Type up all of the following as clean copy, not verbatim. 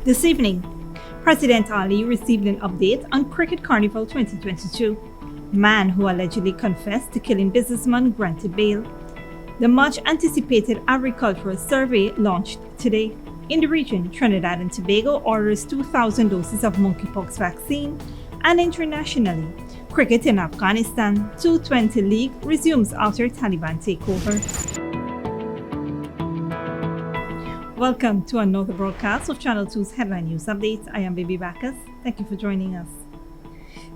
This evening, President Ali received an update on Cricket Carnival 2022. Man who allegedly confessed to killing businessman granted bail. The much-anticipated agricultural survey launched today. In the region, Trinidad and Tobago orders 2,000 doses of monkeypox vaccine. And internationally, cricket in Afghanistan T20 League resumes after Taliban takeover. Welcome to another broadcast of Channel 2's Headline News Updates. I am Baby Bacchus. Thank you for joining us.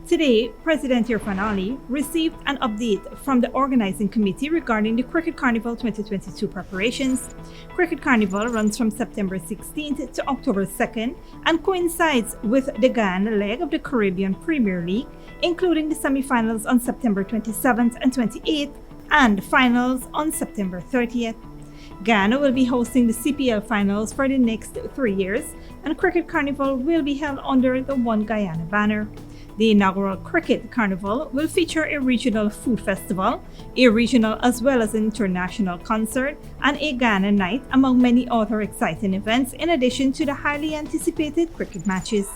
Today, President Irfaan Ali received an update from the organizing committee regarding the Cricket Carnival 2022 preparations. Cricket Carnival runs from September 16th to October 2nd and coincides with the Guyana leg of the Caribbean Premier League, including the semi-finals on September 27th and 28th and finals on September 30th. Guyana will be hosting the CPL finals for the next 3 years, and Cricket Carnival will be held under the One Guyana banner. The inaugural Cricket Carnival will feature a regional food festival, a regional as well as international concert, and a Guyana night, among many other exciting events, in addition to the highly anticipated cricket matches.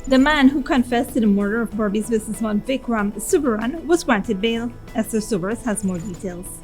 The man who confessed to the murder of Berbice businessman Vikram Subaran was granted bail. Esther Sobers has more details.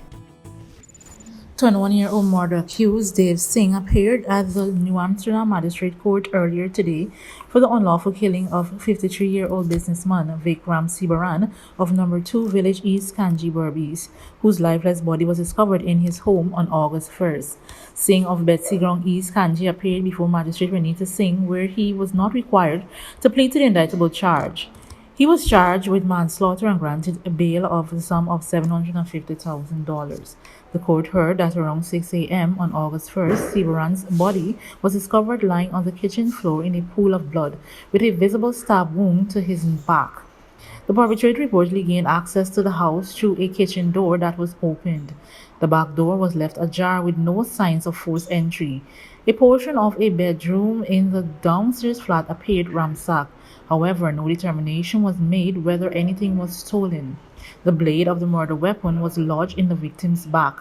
21-year-old murder accused Dave Singh appeared at the New Amsterdam Magistrate Court earlier today for the unlawful killing of 53-year-old businessman Vikram Subaran of No. 2 Village East, Kanji, Berbice, whose lifeless body was discovered in his home on August 1st. Singh of Betsy Ground East, Kanji, appeared before Magistrate Renita Singh, where he was not required to plead to the indictable charge. He was charged with manslaughter and granted a bail of the sum of $750,000. The court heard that around 6 a.m. on August 1st, Subaran's body was discovered lying on the kitchen floor in a pool of blood with a visible stab wound to his back. The perpetrator reportedly gained access to the house through a kitchen door that was opened. The back door was left ajar with no signs of forced entry. A portion of a bedroom in the downstairs flat appeared ransacked. However, no determination was made whether anything was stolen. The blade of the murder weapon was lodged in the victim's back.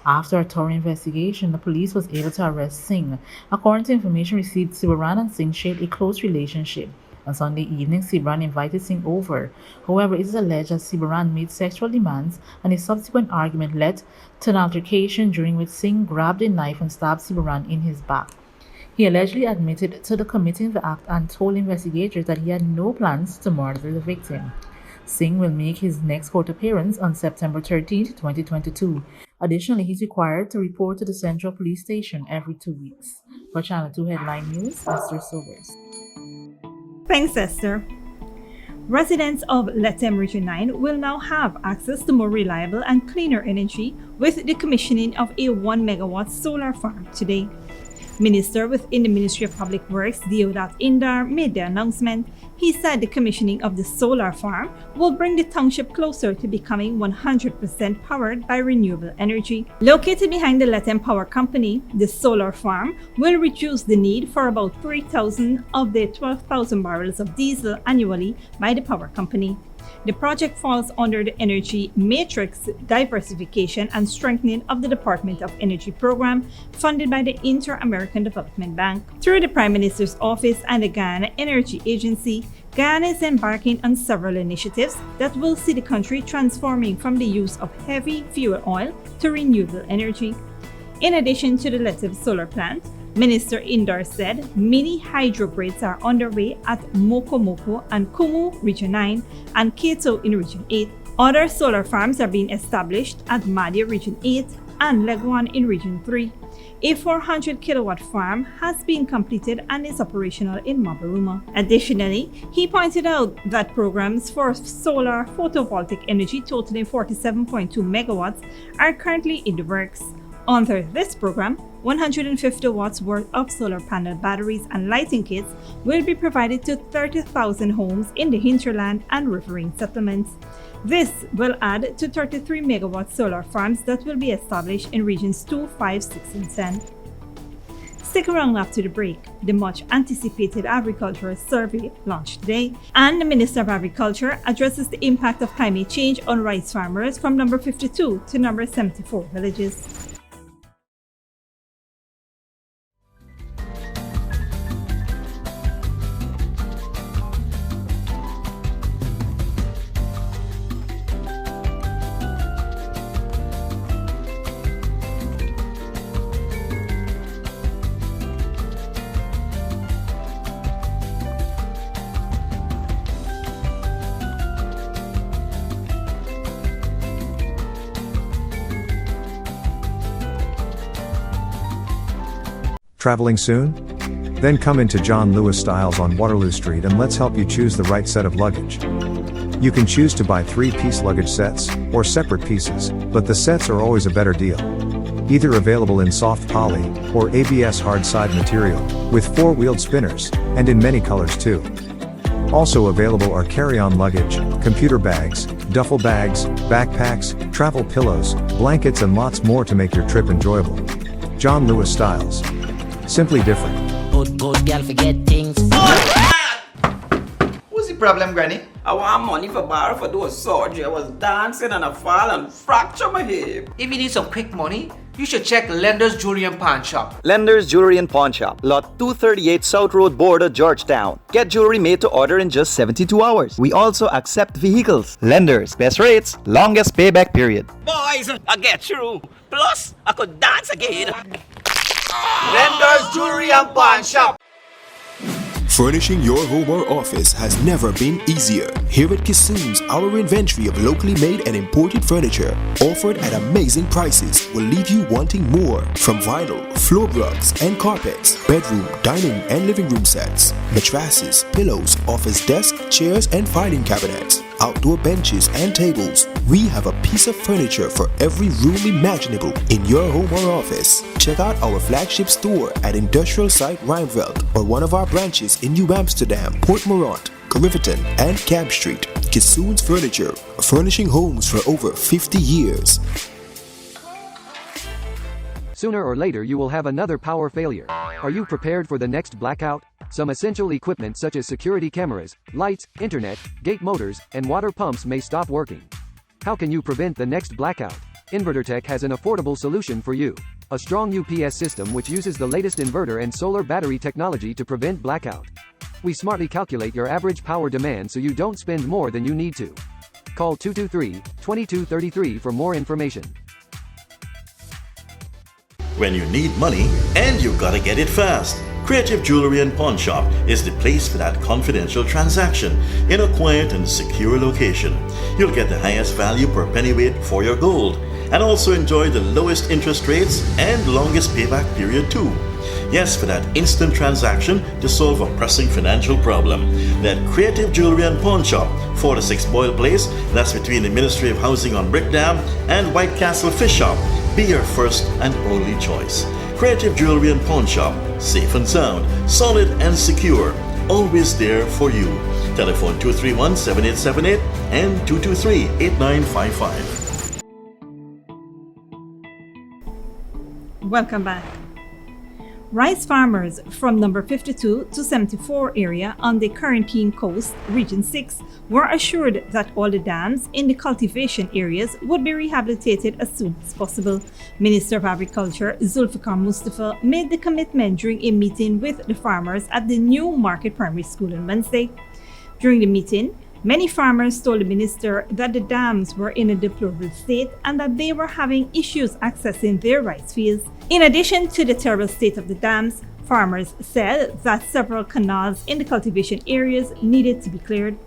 After a thorough investigation, the police was able to arrest Singh. According to information received, Subaran and Singh shared a close relationship. On Sunday evening, Subaran invited Singh over. However, it is alleged that Subaran made sexual demands, and a subsequent argument led to an altercation during which Singh grabbed a knife and stabbed Subaran in his back. He allegedly admitted to committing the act and told investigators that he had no plans to murder the victim. Singh will make his next court appearance on September 13, 2022. Additionally, he's required to report to the Central Police Station every 2 weeks. For Channel 2 Headline News, Esther Sobers. Thanks, Esther. Residents of Lethem Region 9 will now have access to more reliable and cleaner energy with the commissioning of a 1 megawatt solar farm today. Minister within the Ministry of Public Works, Deodat Indar, made the announcement. He said the commissioning of the solar farm will bring the township closer to becoming 100% powered by renewable energy. Located behind the Lethem Power Company, the solar farm will reduce the need for about 3,000 of the 12,000 barrels of diesel annually by the power company. The project falls under the Energy Matrix Diversification and Strengthening of the Department of Energy program funded by the Inter-American Development Bank. Through the Prime Minister's Office and the Guyana Energy Agency, Guyana is embarking on several initiatives that will see the country transforming from the use of heavy fuel oil to renewable energy. In addition to the Lethem solar plant, Minister Indar said mini hydro grids are underway at Moko Moko and Kumu Region 9 and Keto in Region 8. Other solar farms are being established at Madia Region 8 and Leguan in Region 3. A 400 kilowatt farm has been completed and is operational in Mabaruma. Additionally, he pointed out that programs for solar photovoltaic energy totaling 47.2 megawatts are currently in the works. Under this program, 150 watts worth of solar panel batteries and lighting kits will be provided to 30,000 homes in the hinterland and riverine settlements. This will add to 33 megawatt solar farms that will be established in regions 2, 5, 6, and 10. Stick around after the break. The much anticipated agricultural survey launched today, and the Minister of Agriculture addresses the impact of climate change on rice farmers from number 52 to number 74 villages. Traveling soon? Then come into John Lewis Styles on Waterloo Street and let's help you choose the right set of luggage. You can choose to buy 3-piece luggage sets, or separate pieces, but the sets are always a better deal. Either available in soft poly, or ABS hard side material, with 4-wheeled spinners, and in many colors too. Also available are carry-on luggage, computer bags, duffel bags, backpacks, travel pillows, blankets and lots more to make your trip enjoyable. John Lewis Styles. Simply different. Good girl forget things. What's the problem, Granny? I want money for borrow for those surgery. I was dancing and I fall and fracture my hip. If you need some quick money, you should check Lender's Jewelry and Pawn Shop. Lender's Jewelry and Pawn Shop, Lot 238 South Road Border, Georgetown. Get jewelry made to order in just 72 hours. We also accept vehicles. Lender's, best rates, longest payback period. Boys, I get through. Plus, I could dance again. Lender's Jewelry and Pawn Shop. Furnishing your home or office has never been easier. Here at Kissoon's, our inventory of locally made and imported furniture, offered at amazing prices, will leave you wanting more. From vinyl, floor rugs and carpets, bedroom, dining and living room sets, mattresses, pillows, office desk, chairs and filing cabinets, outdoor benches and tables. We have a piece of furniture for every room imaginable in your home or office. Check out our flagship store at Industrial Site Rijnveld or one of our branches in New Amsterdam, Port Morant, Riverton and Camp Street. Kissoon's Furniture, furnishing homes for over 50 years. Sooner or later you will have another power failure. Are you prepared for the next blackout? Some essential equipment such as security cameras, lights, internet, gate motors, and water pumps may stop working. How can you prevent the next blackout? InverterTech has an affordable solution for you. A strong UPS system which uses the latest inverter and solar battery technology to prevent blackout. We smartly calculate your average power demand so you don't spend more than you need to. Call 223-2233 for more information. When you need money and you gotta get it fast, Creative Jewelry and Pawn Shop is the place for that confidential transaction in a quiet and secure location. You'll get the highest value per pennyweight for your gold and also enjoy the lowest interest rates and longest payback period too. Yes, for that instant transaction to solve a pressing financial problem. That Creative Jewelry and Pawn Shop, 46 Boyle Place, that's between the Ministry of Housing on Brickdam and White Castle Fish Shop, be your first and only choice. Creative Jewelry and Pawn Shop, safe and sound, solid and secure, always there for you. Telephone 231-7878 and 223-8955. Welcome back. Rice farmers from number 52 to 74 area on the Caribbean coast, Region 6, were assured that all the dams in the cultivation areas would be rehabilitated as soon as possible. Minister of Agriculture Zulfikar Mustafa made the commitment during a meeting with the farmers at the New Market Primary School on Wednesday. During the meeting, many farmers told the minister that the dams were in a deplorable state and that they were having issues accessing their rice fields. In addition to the terrible state of the dams, farmers said that several canals in the cultivation areas needed to be cleared.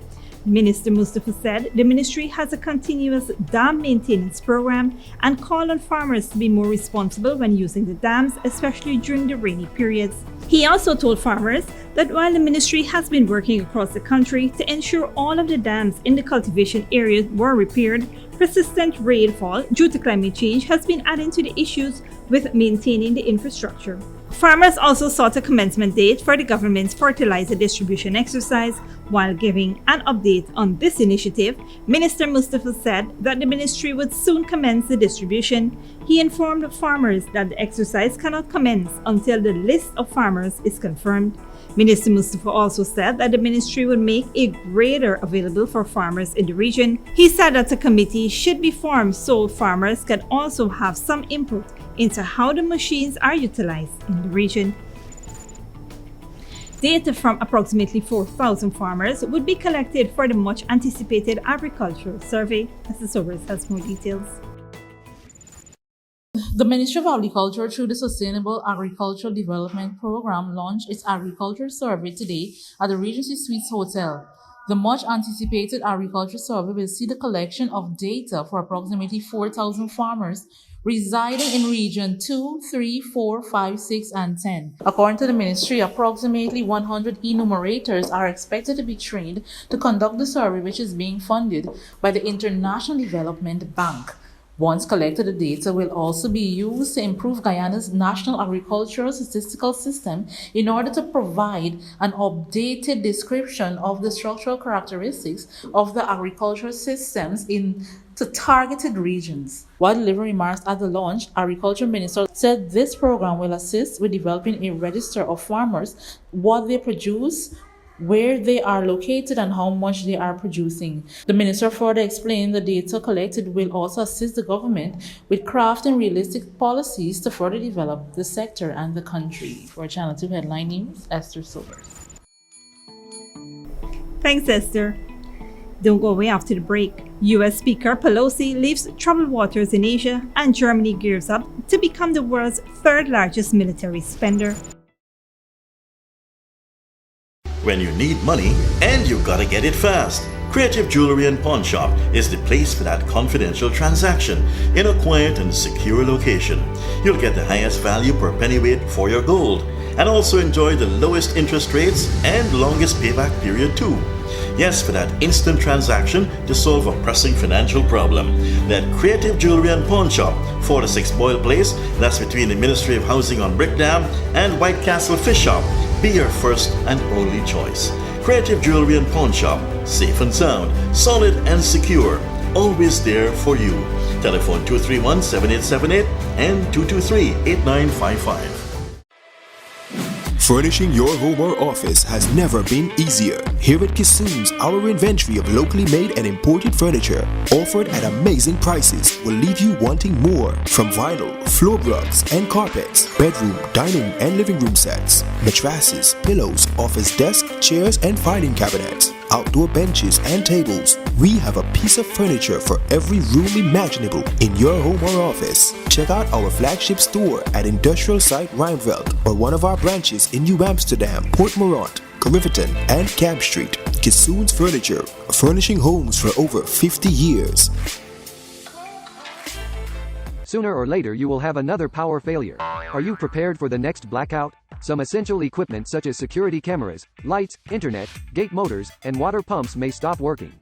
Minister Mustafa said the ministry has a continuous dam maintenance program and called on farmers to be more responsible when using the dams, especially during the rainy periods. He also told farmers that while the ministry has been working across the country to ensure all of the dams in the cultivation areas were repaired, persistent rainfall due to climate change has been adding to the issues with maintaining the infrastructure. Farmers also sought a commencement date for the government's fertilizer distribution exercise. While giving an update on this initiative, Minister Mustafa said that the ministry would soon commence the distribution. He informed farmers that the exercise cannot commence until the list of farmers is confirmed. Minister Mustafa also said that the ministry would make a grader available for farmers in the region. He said that a committee should be formed so farmers can also have some input into how the machines are utilized in the region. Data from approximately 4,000 farmers would be collected for the much anticipated agricultural survey. Mr. Sobers has more details. The Ministry of Agriculture, through the Sustainable Agricultural Development Program, launched its agriculture survey today at the Regency Suites Hotel. The much anticipated agriculture survey will see the collection of data for approximately 4,000 farmers residing in Region 2, 3, 4, 5, 6, and 10. According to the ministry, approximately 100 enumerators are expected to be trained to conduct the survey, which is being funded by the International Development Bank. Once collected, the data will also be used to improve Guyana's national agricultural statistical system in order to provide an updated description of the structural characteristics of the agricultural systems in to targeted regions. While delivering remarks at the launch, Agriculture Minister said this program will assist with developing a register of farmers, what they produce, where they are located, and how much they are producing. The minister further explained the data collected will also assist the government with crafting realistic policies to further develop the sector and the country. For Channel 2 Headline News, Esther Silvers. Thanks, Esther. Don't go away after the break. U.S. Speaker Pelosi leaves troubled waters in Asia, and Germany gears up to become the world's third largest military spender. When you need money and you gotta get it fast, Creative Jewelry and Pawn Shop is the place for that confidential transaction in a quiet and secure location. You'll get the highest value per pennyweight for your gold and also enjoy the lowest interest rates and longest payback period too. Yes, for that instant transaction to solve a pressing financial problem. That Creative Jewelry and Pawn Shop, 46 Boyle Place, that's between the Ministry of Housing on Brick Dam and White Castle Fish Shop. Be your first and only choice. Creative Jewelry and Pawn Shop, safe and sound, solid and secure, always there for you. Telephone 231-7878 and 223-8955. Furnishing your home or office has never been easier. Here at Kissoon's, our inventory of locally made and imported furniture, offered at amazing prices, will leave you wanting more. From vinyl, floor rugs and carpets, bedroom, dining and living room sets, mattresses, pillows, office desk, chairs and filing cabinets, outdoor benches and tables. We have a piece of furniture for every room imaginable in your home or office. Check out our flagship store at Industrial Site Rijnveld or one of our branches in New Amsterdam, Port Morant, Riverton and Camp Street. Kissoon's Furniture, furnishing homes for over 50 years. Sooner or later you will have another power failure. Are you prepared for the next blackout? Some essential equipment such as security cameras, lights, internet, gate motors, and water pumps may stop working.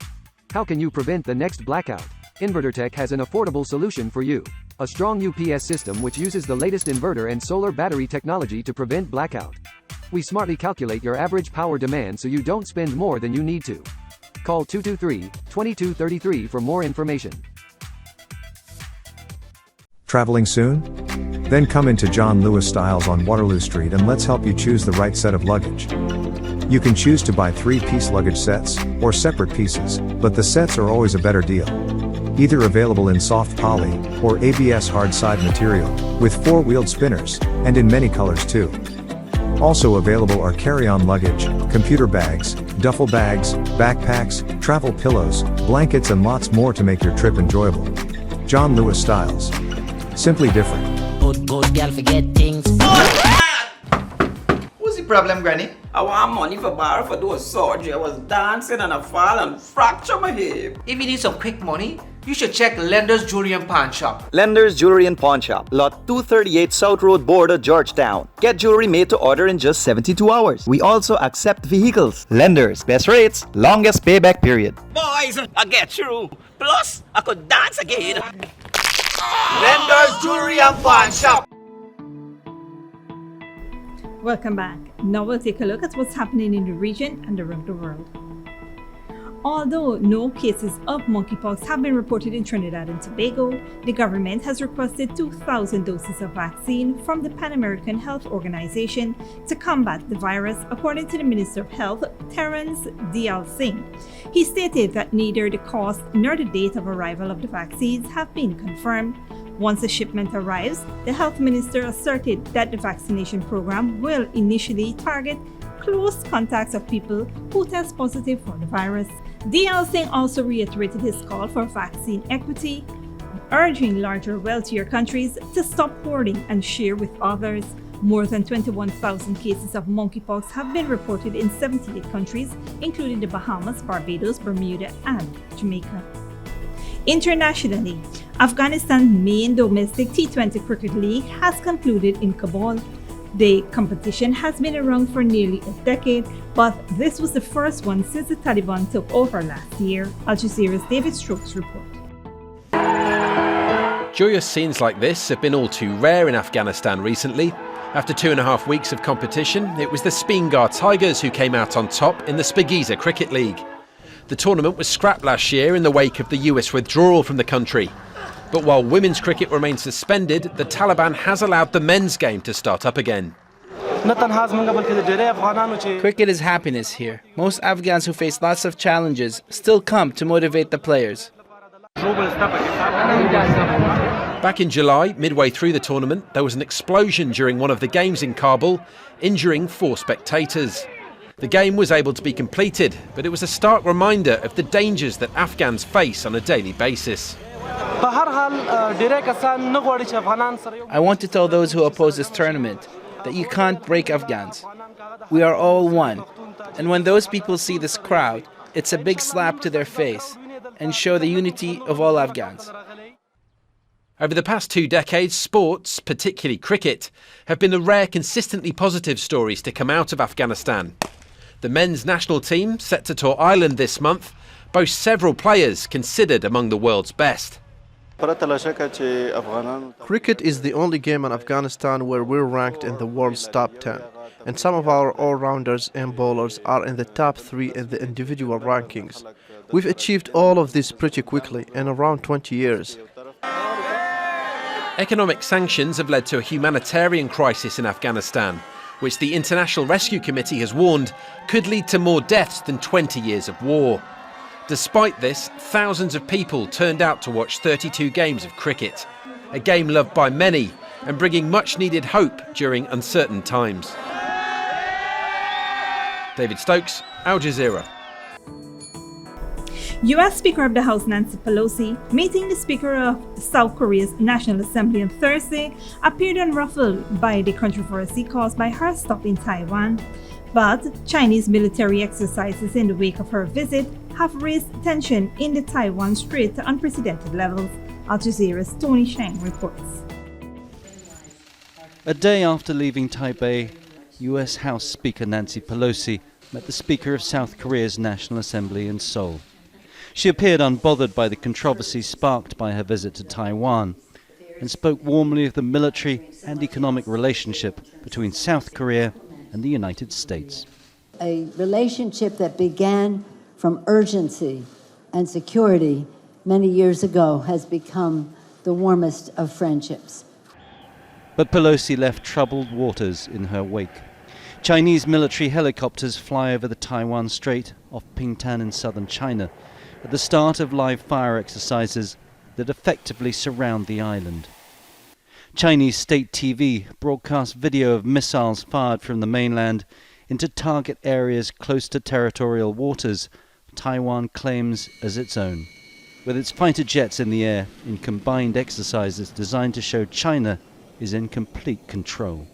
How can you prevent the next blackout? InverterTech has an affordable solution for you. A strong UPS system which uses the latest inverter and solar battery technology to prevent blackout. We smartly calculate your average power demand so you don't spend more than you need to. Call 223-2233 for more information. Traveling soon? Then come into John Lewis Styles on Waterloo Street and let's help you choose the right set of luggage. You can choose to buy 3-piece luggage sets or separate pieces, but the sets are always a better deal. Either available in soft poly or ABS hard side material with 4-wheeled spinners and in many colors too. Also available are carry-on luggage, computer bags, duffel bags, backpacks, travel pillows, blankets and lots more to make your trip enjoyable. John Lewis Styles. Simply different. Good girl forget things. What's the problem, Granny? I want money for borrow for those surgery. I was dancing and I fall and fracture my hip. If you need some quick money, you should check Lender's Jewelry and Pawn Shop. Lender's Jewelry and Pawn Shop, Lot 238 South Road Border, Georgetown. Get jewelry made to order in just 72 hours. We also accept vehicles. Lenders, best rates, longest payback period. Boys, I get through. Plus, I could dance again. Lender's Jewelry and Pawn Shop. Welcome back. Now we'll take a look at what's happening in the region and around the world. Although no cases of monkeypox have been reported in Trinidad and Tobago, the government has requested 2,000 doses of vaccine from the Pan American Health Organization to combat the virus, according to the Minister of Health, Terence D.L. Singh. He stated that neither the cost nor the date of arrival of the vaccines have been confirmed. Once the shipment arrives, the health minister asserted that the vaccination program will initially target close contacts of people who test positive for the virus. D.L. Singh also reiterated his call for vaccine equity, urging larger, wealthier countries to stop hoarding and share with others. More than 21,000 cases of monkeypox have been reported in 78 countries, including the Bahamas, Barbados, Bermuda, and Jamaica. Internationally, Afghanistan's main domestic T20 cricket league has concluded in Kabul. The competition has been around for nearly a decade, but this was the first one since the Taliban took over last year. Al Jazeera's David Stokes report. Joyous scenes like this have been all too rare in Afghanistan recently. After 2.5 weeks of competition, it was the Spingar Tigers who came out on top in the Spigisa Cricket League. The tournament was scrapped last year in the wake of the US withdrawal from the country. But while women's cricket remains suspended, the Taliban has allowed the men's game to start up again. Cricket is happiness here. Most Afghans who face lots of challenges still come to motivate the players. Back in July, midway through the tournament, there was an explosion during one of the games in Kabul, injuring 4 spectators. The game was able to be completed, but it was a stark reminder of the dangers that Afghans face on a daily basis. I want to tell those who oppose this tournament that you can't break Afghans. We are all one. And when those people see this crowd, it's a big slap to their face and show the unity of all Afghans. Over the past 2 decades, sports, particularly cricket, have been the rare consistently positive stories to come out of Afghanistan. The men's national team, set to tour Ireland this month, boasts several players considered among the world's best. Cricket is the only game in Afghanistan where we're ranked in the world's top 10, and some of our all-rounders and bowlers are in the top 3 in the individual rankings. We've achieved all of this pretty quickly in around 20 years. Economic sanctions have led to a humanitarian crisis in Afghanistan, which the International Rescue Committee has warned could lead to more deaths than 20 years of war. Despite this, thousands of people turned out to watch 32 games of cricket, a game loved by many and bringing much needed hope during uncertain times. David Stokes, Al Jazeera. U.S. Speaker of the House Nancy Pelosi, meeting the Speaker of South Korea's National Assembly on Thursday, appeared unruffled by the controversy caused by her stop in Taiwan. But Chinese military exercises in the wake of her visit have raised tension in the Taiwan Strait to unprecedented levels. Al Jazeera's Tony Sheng reports. A day after leaving Taipei, U.S. House Speaker Nancy Pelosi met the Speaker of South Korea's National Assembly in Seoul. She appeared unbothered by the controversy sparked by her visit to Taiwan and spoke warmly of the military and economic relationship between South Korea and the United States. A relationship that began from urgency and security many years ago has become the warmest of friendships. But Pelosi left troubled waters in her wake. Chinese military helicopters fly over the Taiwan Strait off Pingtan in southern China at the start of live fire exercises that effectively surround the island. Chinese state TV broadcast video of missiles fired from the mainland into target areas close to territorial waters Taiwan claims as its own, with its fighter jets in the air in combined exercises designed to show China is in complete control.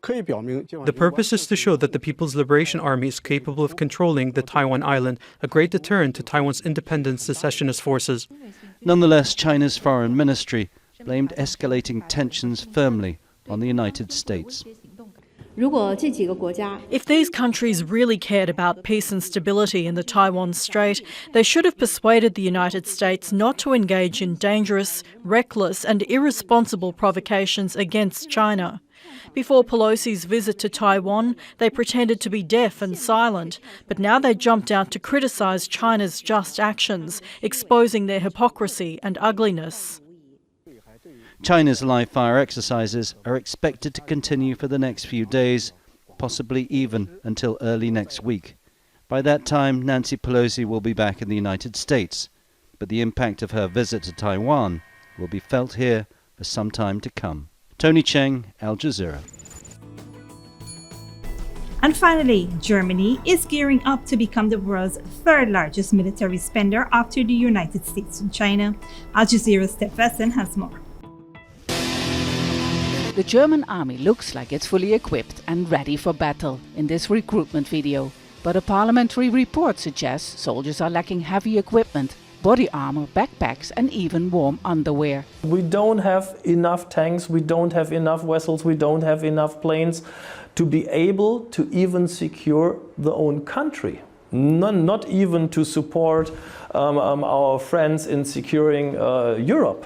The purpose is to show that the People's Liberation Army is capable of controlling the Taiwan island, a great deterrent to Taiwan's independent secessionist forces. Nonetheless, China's foreign ministry blamed escalating tensions firmly on the United States. If these countries really cared about peace and stability in the Taiwan Strait, they should have persuaded the United States not to engage in dangerous, reckless and irresponsible provocations against China. Before Pelosi's visit to Taiwan, they pretended to be deaf and silent, but now they jumped out to criticise China's just actions, exposing their hypocrisy and ugliness. China's live fire exercises are expected to continue for the next few days, possibly even until early next week. By that time, Nancy Pelosi will be back in the United States, but the impact of her visit to Taiwan will be felt here for some time to come. Tony Cheng, Al Jazeera. And finally, Germany is gearing up to become the world's third largest military spender after the United States and China. Al Jazeera's Steph Essen has more. The German army looks like it's fully equipped and ready for battle in this recruitment video. But a parliamentary report suggests soldiers are lacking heavy equipment body armor, backpacks and even warm underwear. We don't have enough tanks, we don't have enough vessels, we don't have enough planes to be able to even secure the own country. Not even to support our friends in securing Europe.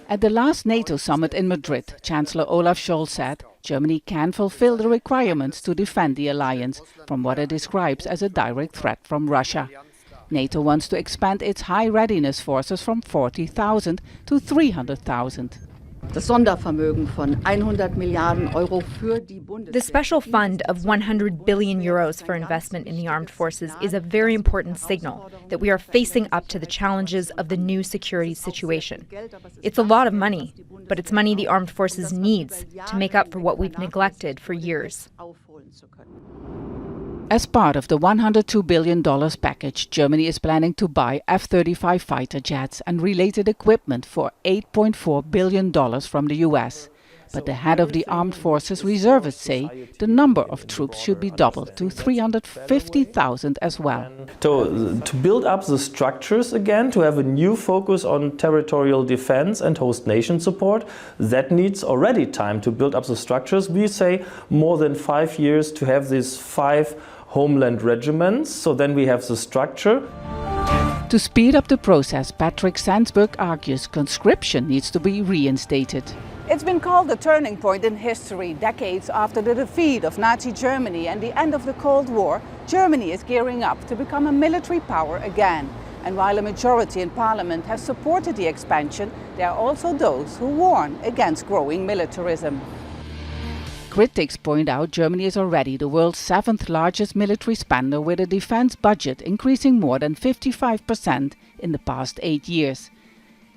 At the last NATO summit in Madrid, Chancellor Olaf Scholz said Germany can fulfill the requirements to defend the alliance from what it describes as a direct threat from Russia. NATO wants to expand its high readiness forces from 40,000 to 300,000. The special fund of 100 billion euros for investment in the armed forces is a very important signal that we are facing up to the challenges of the new security situation. It's a lot of money, but it's money the armed forces needs to make up for what we've neglected for years. As part of the $102 billion package, Germany is planning to buy F-35 fighter jets and related equipment for $8.4 billion from the US. But the head of the Armed Forces reservists say the number of troops should be doubled to 350,000 as well. To build up the structures again, to have a new focus on territorial defense and host nation support, that needs already time to build up the structures. We say more than 5 years to have these 5 homeland regiments, so then we have the structure. To speed up the process, Patrick Sandsberg argues conscription needs to be reinstated. It's been called a turning point in history. Decades after the defeat of Nazi Germany and the end of the Cold War, Germany is gearing up to become a military power again. And while a majority in parliament has supported the expansion, there are also those who warn against growing militarism. Critics point out Germany is already the world's 7th largest military spender, with a defense budget increasing more than 55% in the past 8 years.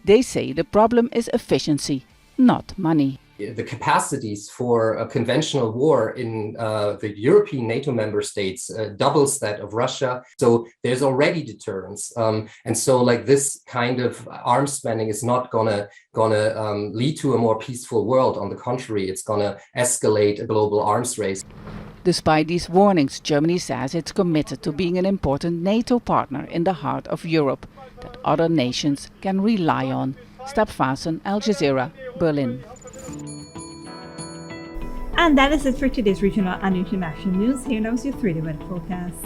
They say the problem is efficiency, not money. The capacities for a conventional war in the European NATO member states doubles that of Russia. So there's already deterrence. And so like this kind of arms spending is not gonna lead to a more peaceful world. On the contrary, it's gonna escalate a global arms race. Despite these warnings, Germany says it's committed to being an important NATO partner in the heart of Europe that other nations can rely on. Step Fasten, Al Jazeera, Berlin. And that is it for today's regional and international news. Here now is your 3-day weather forecast.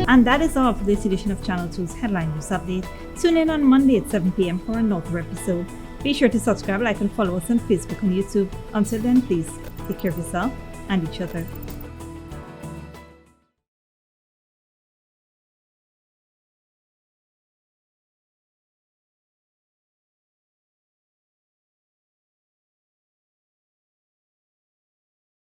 And that is all for this edition of Channel 2's Headline News Update. Tune in on Monday at 7 p.m. for another episode. Be sure to subscribe, like and follow us on Facebook and YouTube. Until then, please take care of yourself and each other.